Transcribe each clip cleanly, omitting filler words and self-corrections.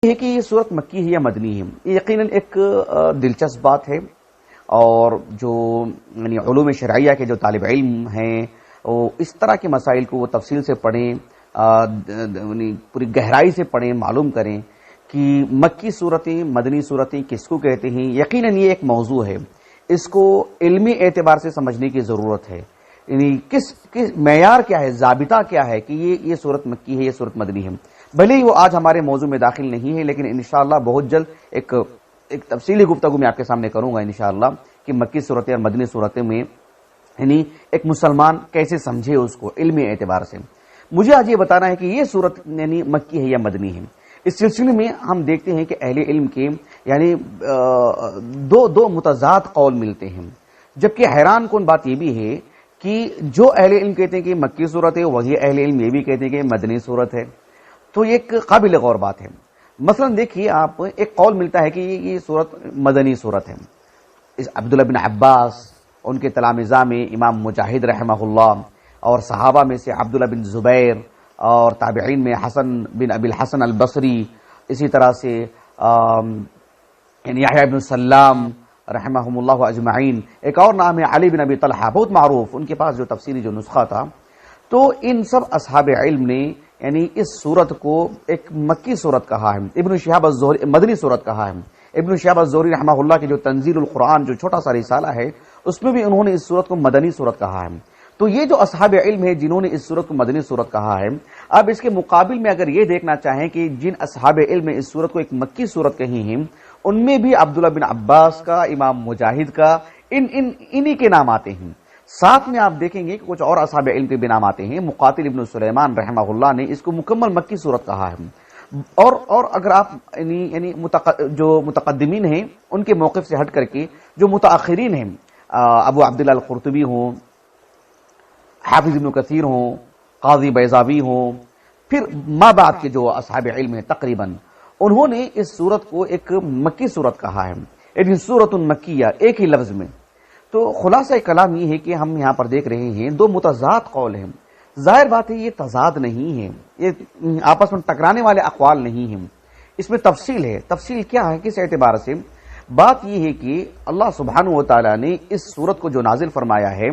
ہے کہ یہ صورت مکی ہے یا مدنی ہے، یہ یقیناً ایک دلچسپ بات ہے، اور جو یعنی علوم شرعیہ کے جو طالب علم ہیں وہ اس طرح کے مسائل کو وہ تفصیل سے پڑھیں، پوری گہرائی سے پڑھیں، معلوم کریں کہ مکی صورتیں مدنی صورتیں کس کو کہتے ہیں۔ یقیناً یہ ایک موضوع ہے، اس کو علمی اعتبار سے سمجھنے کی ضرورت ہے، یعنی کس معیار کیا ہے، ضابطہ کیا ہے کہ یہ صورت مکی ہے، یہ صورت مدنی ہے۔ بھلے ہی وہ آج ہمارے موضوع میں داخل نہیں ہے، لیکن انشاءاللہ بہت جلد ایک تفصیلی گفتگو میں آپ کے سامنے کروں گا انشاءاللہ کہ مکی صورتیں اور مدنی صورتیں میں یعنی ایک مسلمان کیسے سمجھے اس کو علمی اعتبار سے۔ مجھے آج یہ بتانا ہے کہ یہ صورت یعنی مکی ہے یا مدنی ہے۔ اس سلسلے میں ہم دیکھتے ہیں کہ اہل علم کے یعنی دو متضاد قول ملتے ہیں، جبکہ حیران کن بات یہ بھی ہے کہ جو اہل علم کہتے ہیں کہ مکی صورت ہے، وہی اہل علم یہ بھی کہتے ہیں کہ مدنی صورت ہے، تو یہ ایک قابل غور بات ہے۔ مثلا دیکھیے آپ، ایک قول ملتا ہے کہ یہ صورت مدنی صورت ہے۔ عبداللہ بن عباس، ان کے تلامذہ میں امام مجاہد رحمہ اللہ، اور صحابہ میں سے عبداللہ بن زبیر، اور تابعین میں حسن بن ابی الحسن البصری، اسی طرح سے یحییٰ بن سلام رحمہم اللہ اجمعین، ایک اور نام ہے علی بن ابی طلحہ، بہت معروف، ان کے پاس جو تفسیری جو نسخہ تھا۔ تو ان سب اصحاب علم نے یعنی اس صورت کو ایک مکی صورت کہا ہے، ابن شہاب الزہری مدنی صورت کہا ہے۔ ابن شہاب الزہری رحمہ اللہ کی جو تنزیل القرآن جو چھوٹا سا رسالہ ہے، اس میں بھی انہوں نے اس صورت کو مدنی صورت کہا ہے۔ تو یہ جو اصحاب علم ہے جنہوں نے اس صورت کو مدنی صورت کہا ہے، اب اس کے مقابل میں اگر یہ دیکھنا چاہیں کہ جن اصحاب علم نے اس صورت کو ایک مکی صورت کہی ہے، ان میں بھی عبداللہ بن عباس کا، امام مجاہد کا، انہی کے نام آتے ہیں۔ ساتھ میں آپ دیکھیں گے کہ کچھ اور اصحاب علم کے بھی نام آتے ہیں۔ مقاتل ابن سلیمان رحمہ اللہ نے اس کو مکمل مکی صورت کہا ہے، اور اگر آپ یعنی جو متقدمین ہیں ان کے موقف سے ہٹ کر کے جو متاخرین ہیں، ابو عبداللہ القرطبی ہوں، حافظ ابن کثیر ہوں، قاضی بیضاوی ہوں، پھر ما بعد کے جو اصحاب علم ہیں تقریباً، انہوں نے اس صورت کو ایک مکی صورت کہا ہے، یعنی صورت مکیہ، ایک ہی لفظ میں۔ تو خلاصہ کلام یہ ہے کہ ہم یہاں پر دیکھ رہے ہیں دو متضاد قول ہیں۔ ظاہر بات ہے یہ تضاد نہیں ہے، یہ آپس میں ٹکرانے والے اقوال نہیں ہیں، اس میں تفصیل ہے۔ تفصیل کیا ہے، کس اعتبار سے؟ بات یہ ہے کہ اللہ سبحانہ و تعالی نے اس صورت کو جو نازل فرمایا ہے،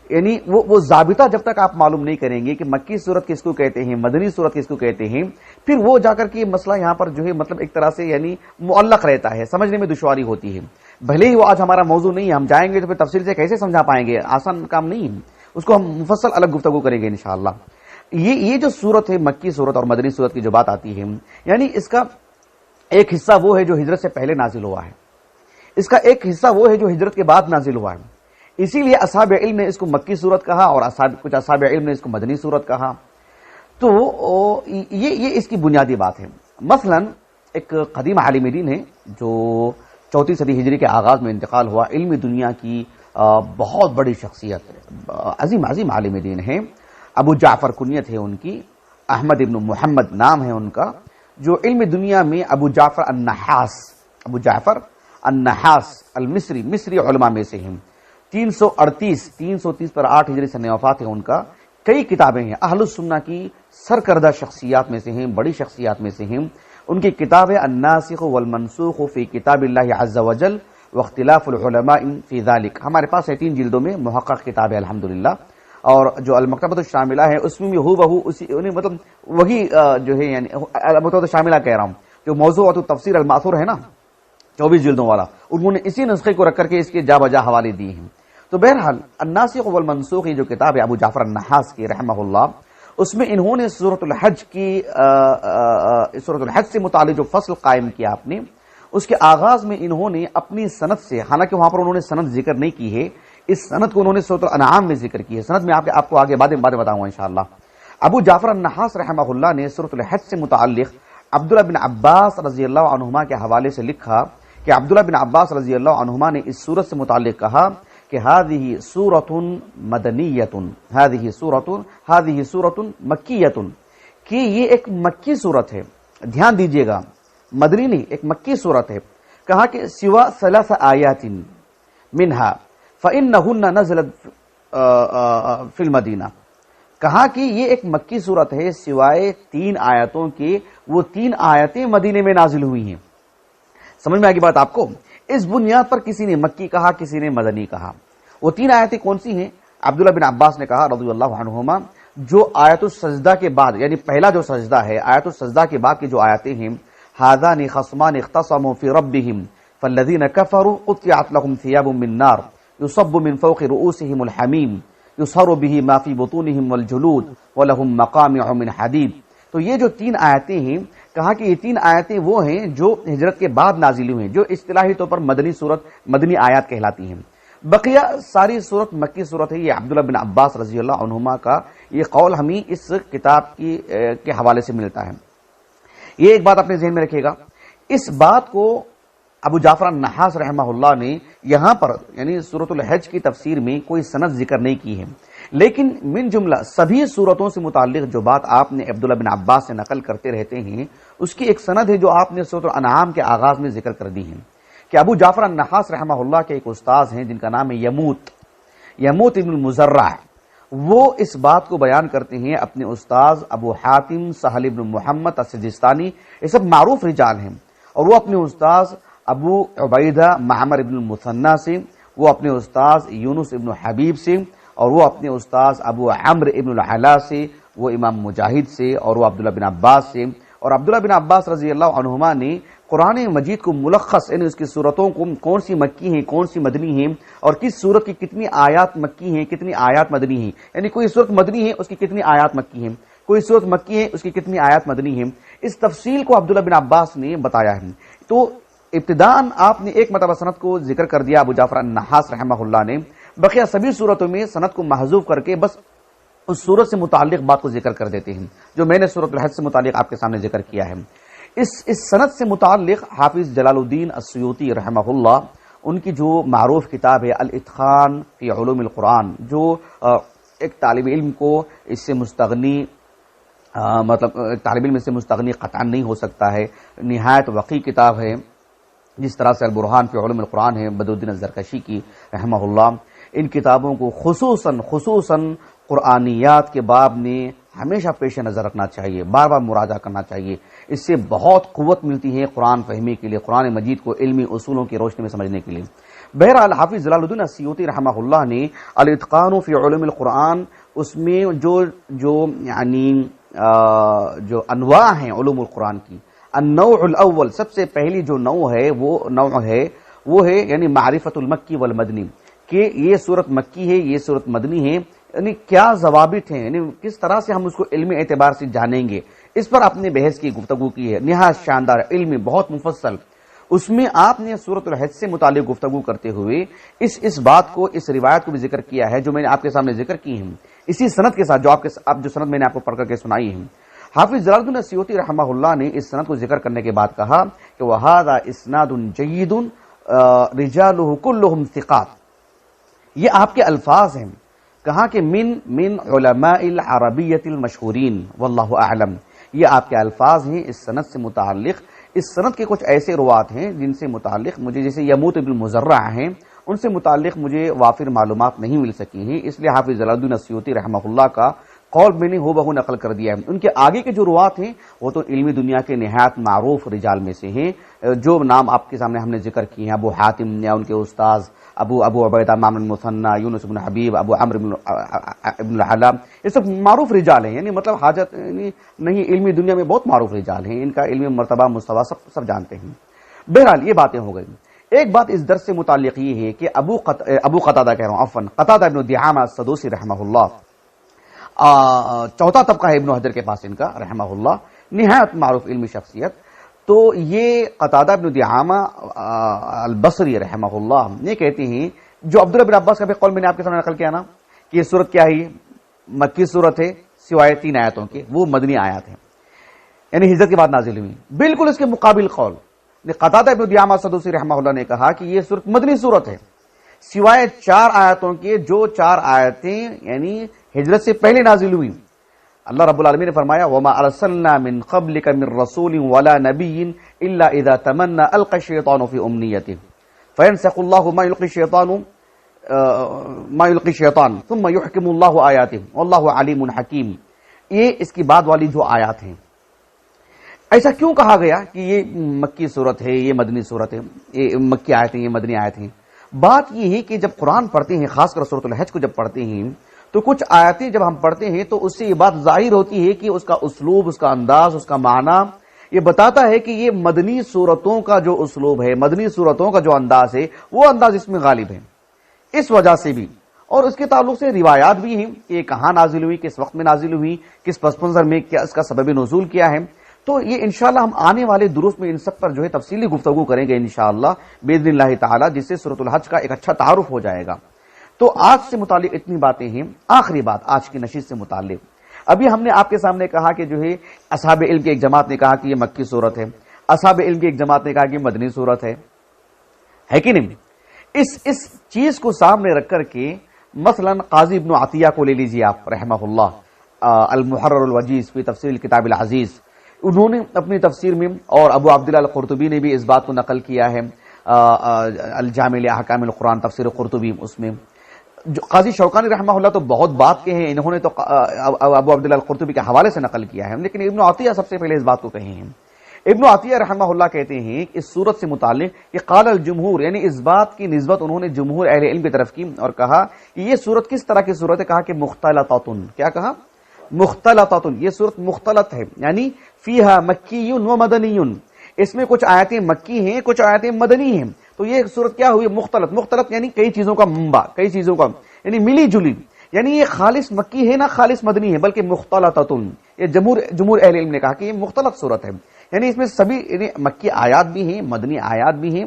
یعنی وہ ضابطہ جب تک آپ معلوم نہیں کریں گے کہ مکی صورت کس کو کہتے ہیں، مدنی صورت کس کو کہتے ہیں، پھر وہ جا کر کے مسئلہ یہاں پر جو ہے مطلب ایک طرح سے یعنی معلق رہتا ہے، سمجھنے میں دشواری ہوتی ہے۔ بھلے ہی وہ آج ہمارا موضوع نہیں ہے، ہم جائیں گے تو پھر تفصیل سے کیسے سمجھا پائیں گے، آسان کام نہیں ہے، اس کو ہم مفصل الگ گفتگو کریں گے انشاءاللہ۔ یہ جو صورت ہے مکی صورت اور مدنی صورت کی جو بات آتی ہے، یعنی اس کا ایک حصہ وہ ہے جو ہجرت سے پہلے نازل ہوا ہے، اس کا ایک حصہ وہ ہے جو ہجرت کے بعد نازل ہوا ہے، اسی لیے اصحاب علم نے اس کو مکی صورت کہا اور کچھ اصحاب علم نے اس کو مدنی صورت کہا۔ تو یہ اس کی بنیادی بات ہے۔ مثلا ایک قدیم عالم دین ہے جو 4 صدی ہجری کے آغاز میں انتقال ہوا، علمی دنیا کی بہت بڑی شخصیت، عظیم عالم دین ہے، ابو جعفر کنیت ہے ان کی، احمد ابن محمد نام ہے ان کا، جو علم دنیا میں ابو جعفر النحاس مصری علماء میں سے ہیں۔ 330 پر 8 ہجری سن وفات ہے ان کا۔ کئی کتابیں ہیں، اہل السنہ کی سرکردہ شخصیات میں سے ہیں، بڑی شخصیات میں سے ہیں۔ ان کی کتاب ہے الناسخ والمنسوخ فی کتاب اللہ عز وجل واختلاف العلماء فی ذلک، ہمارے پاس ہے 3 جلدوں میں محقق کتاب ہے الحمدللہ۔ اور جو المکتبۃ الشاملہ ہے اس میں بھی مطلب وہی جو ہے یعنی المکتبۃ الشاملہ کہہ رہا ہوں، جو موضوعات التفسیر الماثور ہے نا 24 جلدوں والا، انہوں نے اسی نسخے کو رکھ کر کے اس کے جا بجا حوالے دیے ہیں۔ تو بہرحال الناسخ والمنسوخ یہ جو کتاب ہے ابو جعفر النحاس کی رحمہ اللہ، اس میں انہوں نے سورۃ الحج سے متعلق جو فصل قائم کیا آپ نے، اس کے آغاز میں انہوں نے اپنی سند سے، حالانکہ وہاں پر انہوں نے سند ذکر نہیں کی ہے، اس سند کو انہوں نے سورۃ الانعام میں ذکر کی ہے، سند میں آپ کو آگے بعد میں بتاؤں گا انشاءاللہ۔ ابو جعفر النحاس رحمہ اللہ نے سورۃ الحج سے متعلق عبداللہ بن عباس رضی اللہ عنہما کے حوالے سے لکھا کہ عبداللہ بن عباس رضی اللہ عنہما نے اس سورت سے متعلق کہا کہ هذه سورة مدنیۃ، هذه سورة مکیۃ، کہ یہ ایک مکی صورت ہے، دھیان دیجئے گا، مدنی نہیں، ایک مکی صورت ہے۔ کہا کہ سوا 3 آیات منها فإنهن نزلت فی المدینہ، کہا کہ یہ ایک مکی صورت ہے سوائے 3 آیتوں کے، وہ 3 آیتیں مدینے میں نازل ہوئی ہیں۔ سمجھ میں آگی بات آپ کو؟ اس بنیاد پر کسی نے مکی کہا، کسی نے مدنی کہا۔ وہ 3 آیتیں کون سی ہیں؟ عبداللہ بن عباس نے کہا رضی اللہ عنہما، جو آیت السجدہ کے بعد، یعنی پہلا جو سجدہ ہے، آیت السجدہ کے بعد کی جو آیتیں ہیں، ھذان خصمان اختصموا فی ربہم فالذین کفروا قطعت لهم ثیاب من نار یصب من فوق رؤوسہم الحمیم یصہر بہ ما فی بطونہم والجلود ولہم مقامع من حدید۔ تو یہ جو 3 آیتیں ہیں، کہا کہ یہ 3 آیتیں وہ ہیں جو ہجرت کے بعد نازل ہوئی ہیں، جو اصطلاحی طور پر مدنی صورت، مدنی آیات کہلاتی ہیں۔ بقیہ ساری صورت مکی صورت ہے۔ یہ عبداللہ بن عباس رضی اللہ عنہما کا یہ قول ہمیں اس کتاب کے حوالے سے ملتا ہے۔ یہ ایک بات اپنے ذہن میں رکھیے گا، اس بات کو ابو جعفر النحاس رحمہ اللہ نے یہاں پر یعنی سورۃ الحج کی تفسیر میں کوئی سند ذکر نہیں کی ہے، لیکن من جملہ سبھی صورتوں سے متعلق جو بات آپ نے عبداللہ بن عباس سے نقل کرتے رہتے ہیں، اس کی ایک سند ہے جو آپ نے سورۃ الانعام کے آغاز میں ذکر کر دی ہے، کہ ابو جعفر النحاس رحمہ اللہ کے ایک استاذ ہیں جن کا نام ہے یموت ابن المزرع، وہ اس بات کو بیان کرتے ہیں اپنے استاذ ابو حاتم سہل ابن محمد السجستانی، یہ سب معروف رجال ہیں، اور وہ اپنے استاذ ابو عبیدہ معمر ابن المثنى سے، وہ اپنے استاذ یونس ابن حبیب سے، اور وہ اپنے استاذ ابو عمرو ابن العلا سے، وہ امام مجاہد سے، اور وہ عبداللہ بن عباس سے۔ اور عبداللہ بن عباس رضی اللہ عنہما نے قرآن مجید کو ملخص یعنی اس کی صورتوں کو کون سی مکی ہیں، کون سی مدنی ہیں، اور کس صورت کی کتنی آیات مکی ہیں، کتنی آیات مدنی ہیں، یعنی کوئی صورت مدنی ہے اس کی کتنی آیات مکی ہیں، کوئی صورت مکی ہے اس کی کتنی آیات مدنی ہیں، اس تفصیل کو عبداللہ بن عباس نے بتایا ہے۔ تو ابتداءً آپ نے ایک مرتبہ سند کو ذکر کر دیا ابو جعفر النحاس رحمہ اللہ نے، بقیہ سبھی صورتوں میں سند کو محذوف کر کے بس اس صورت سے متعلق بات کو ذکر کر دیتے ہیں، جو میں نے سورۃ الحج سے متعلق آپ کے سامنے ذکر کیا ہے۔ اس سند سے متعلق حافظ جلال الدین السیوطی رحمہ اللہ، ان کی جو معروف کتاب ہے الاتقان فی علوم القرآن، جو ایک طالب علم کو اس سے مستغنی مطلب طالب علم اس سے مستغنی قطعا نہیں ہو سکتا ہے، نہایت وقی کتاب ہے، جس طرح سے البرہان فی علوم القرآن ہے بدرالدین الزرکشی کی رحمہ اللہ۔ ان کتابوں کو خصوصاً قرآنیات کے باب نے ہمیشہ پیش نظر رکھنا چاہیے، بار بار مراجعہ کرنا چاہیے، اس سے بہت قوت ملتی ہے قرآن فہمی کے لیے، قرآن مجید کو علمی اصولوں کی روشنی میں سمجھنے کے لیے۔ بہرحال حافظ جلال الدین السیوطی رحمہ اللہ نے الاتقان فی علوم القرآن، اس میں جو انواع ہیں علوم القرآن کی، النوع الاول، سب سے پہلی جو نوع ہے یعنی معرفت المکی والمدنی، کہ یہ صورت مکی ہے، یہ صورت مدنی ہے، یعنی کیا ضوابط ہیں، یعنی کس طرح سے ہم اس کو علمی اعتبار سے جانیں گے، اس پر اپنے بحث کی گفتگو کی ہے، نہایت شاندار علمی، بہت مفصل۔ اس میں آپ نے سورۃ الحج سے متعلق گفتگو کرتے ہوئے اس بات کو، اس روایت کو بھی ذکر کیا ہے جو میں نے آپ کے سامنے ذکر کی ہے، اسی سند کے ساتھ جو سند میں نے آپ کو پڑھ کر کے سنائی ہے۔ حافظ جلال الدین السیوطی رحمہ اللہ نے اس سند کو ذکر کرنے کے بعد کہا کہ وَهَذَا إِسْنَادٌ جَيِّدٌ رِجَالُهُ كُلُّهُمْ ثِقَاتٌ، یہ آپ کے الفاظ ہیں، کہا کہ من علماء العربیت المشہورین واللہ اعلم، یہ آپ کے الفاظ ہیں اس سند سے متعلق۔ اس سند کے کچھ ایسے روات ہیں جن سے متعلق مجھے، جیسے یموت ابن المزرع ہیں، ان سے متعلق مجھے وافر معلومات نہیں مل سکی ہیں، اس لیے حافظ جلال الدین السیوطی رحمہ اللہ کا قول میں نے ہو بہو نقل کر دیا ہے۔ ان کے آگے کے جو روات ہیں وہ تو علمی دنیا کے نہایت معروف رجال میں سے ہیں، جو نام آپ کے سامنے ہم نے ذکر کیے ہیں، ابو حاتم یا ان کے استاذ ابو عبیدہ معمر المثنى، یونس بن حبیب، ابو عمرو ابن العلا، یہ سب معروف رجال ہیں، یعنی مطلب حاجت نہیں، علمی دنیا میں بہت معروف رجال ہیں، ان کا علمی مرتبہ مستویٰ سب جانتے ہیں۔ بہرحال یہ باتیں ہو گئی۔ ایک بات اس درس سے متعلق یہ ہے کہ ابو قتادہ کہہ رہا ہوں، عفواً قتادہ ابن دعامہ السدوسی رحمہ اللہ، چوتھا طبقہ ہے ابن حجر کے پاس ان کا رحمہ اللہ، نہایت معروف علمی شخصیت۔ تو یہ قتادہ ابن دعامہ البصری رحمہ اللہ یہ کہتے ہیں، جو عبداللہ بن عباس کا بھی قول میں نے آپ کے سامنے نقل کیا نا، کہ یہ صورت کیا ہے، مکی صورت ہے سوائے 3 آیاتوں کے، وہ مدنی آیات ہیں، یعنی ہجرت کے بعد نازل ہوئی۔ بالکل اس کے مقابل قول قتادہ ابن دعامہ السدوسی رحمہ اللہ نے کہا کہ یہ صورت مدنی صورت ہے سوائے 4 آیاتوں کے، جو 4 آیتیں یعنی ہجرت سے پہلے نازل ہوئی۔ اللہ رب العالمین نے فرمایا وَمَا أَرْسَلْنَا مِن قَبْلِكَ مِن رَّسُولٍ وَلَا نَبِيٍّ إِلَّا إِذَا تَمَنَّى أَلْقَى الشَّيْطَانُ فِي أُمْنِيَّتِهِ فَيَنسَخُ اللَّهُ مَا يُلْقِي الشَّيْطَانُ ثُمَّ يُحْكِمُ اللَّهُ آيَاتِهِ وَاللَّهُ عَلِيمٌ حَكِيمٌ۔ یہ اس کی بعد والی جو آیات ہیں، ایسا کیوں کہا گیا کہ یہ مکی صورت ہے، یہ مدنی صورت ہے، یہ مکی آیت ہیں، یہ مدنی آیت ہیں؟ بات یہ ہے کہ جب قرآن پڑھتے ہیں، خاص کر سورۃ الحج کو جب پڑھتے ہیں تو کچھ آیتیں جب ہم پڑھتے ہیں تو اس سے یہ بات ظاہر ہوتی ہے کہ اس کا اسلوب، اس کا انداز، اس کا معنی یہ بتاتا ہے کہ یہ مدنی صورتوں کا جو اسلوب ہے، مدنی صورتوں کا جو انداز ہے، وہ انداز اس میں غالب ہے۔ اس وجہ سے بھی اور اس کے تعلق سے روایات بھی ہیں کہ یہ کہاں نازل ہوئی، کس وقت میں نازل ہوئی، کس پس منظر میں، کیا اس کا سبب نزول کیا ہے۔ تو یہ انشاءاللہ ہم آنے والے دروس میں ان سب پر جو ہے تفصیلی گفتگو کریں گے انشاءاللہ باذن اللہ تعالی، جس سے سورۃ الحج کا ایک اچھا تعارف ہو جائے گا۔ تو آج سے متعلق اتنی باتیں ہیں۔ آخری بات آج کی نشست سے متعلق، ابھی ہم نے آپ کے سامنے کہا کہ جو ہے اصحاب علم کی ایک جماعت نے کہا کہ یہ مکی صورت ہے، اصحاب علم کی ایک جماعت نے کہا کہ یہ مدنی صورت ہے کہ نہیں؟ اس چیز کو سامنے رکھ کر کے مثلا قاضی ابن عطیہ کو لے لیجیے آپ رحمہ اللہ، المحرر الوجیز فی تفسیر الکتاب العزیز، انہوں نے اپنی تفسیر میں، اور ابو عبداللہ القرطبی نے بھی اس بات کو نقل کیا ہے الجامع لاحکام القرآن تفسیر قرطبی، اس میں جو قاضی شوکانی رحمہ اللہ تو بہت بات کے ہیں، انہوں نے تو ابو عبداللہ القرطبی کے حوالے سے نقل کیا ہے، لیکن ابن عطیہ سب سے پہلے اس بات کو کہے ہیں۔ ابن عطیہ رحمہ اللہ کہتے ہیں کہ اس صورت سے متعلق کہ قال الجمہور، یعنی اس بات کی نسبت انہوں نے جمہور اہل علم کی طرف کی اور کہا کہ یہ صورت کس طرح کی صورت ہے، کہا کہ مختلطۃ، کیا کہا؟ مختلطۃ، یہ صورت مختلط ہے، یعنی فیہا مکی و مدنی، اس میں کچھ آیتیں مکی ہیں، کچھ آیتیں مدنی ہیں۔ تو یہ صورت کیا ہوئی؟ مختلط، مختلط یعنی کئی چیزوں کا منبع، کئی چیزوں کا یعنی ملی جلی، یعنی یہ خالص مکی ہے نہ خالص مدنی ہے بلکہ مختلطۃ۔ یہ جمہور اہل علم نے کہا کہ یہ مختلط صورت ہے، یعنی اس میں سبھی یعنی مکی آیات بھی ہیں، مدنی آیات بھی ہیں،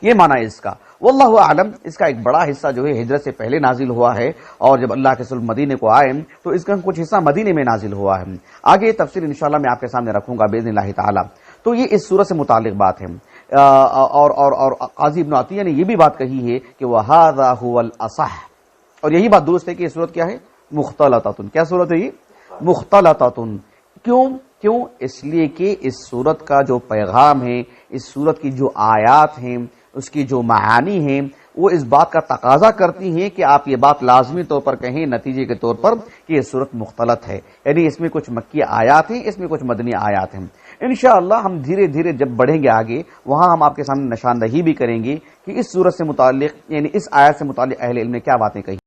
یہ معنی ہے اس کا۔ واللہ اعلم، اس کا ایک بڑا حصہ جو ہے ہجرت سے پہلے نازل ہوا ہے، اور جب اللہ کے رسول مدینے کو آئے تو اس کا کچھ حصہ مدینے میں نازل ہوا ہے۔ آگے یہ تفسیر انشاءاللہ میں آپ کے سامنے رکھوں گا باذن اللہ تعالی۔ تو یہ اس سورت سے متعلق بات ہے، اور قاضی ابن عطیہ نے یہ بھی بات کہی ہے کہ وَهَذَا هُوَ الْأَصَحُ، اور یہی بات درست ہے کہ یہ سورت کیا ہے؟ مختلطۃ۔ کیا سورت ہے یہ؟ مختلطۃ۔ کیوں؟ اس لیے کہ اس سورت کا جو پیغام ہے، اس سورت کی جو آیات ہیں، اس کی جو معانی ہیں، وہ اس بات کا تقاضا کرتی ہیں کہ آپ یہ بات لازمی طور پر کہیں نتیجے کے طور پر کہ یہ سورت مختلط ہے، یعنی اس میں کچھ مکی آیات ہیں، اس میں کچھ مدنی آیات ہیں۔ انشاءاللہ ہم دھیرے دھیرے جب بڑھیں گے آگے، وہاں ہم آپ کے سامنے نشاندہی بھی کریں گے کہ اس سورت سے متعلق، یعنی اس آیت سے متعلق اہل علم نے کیا باتیں کہی۔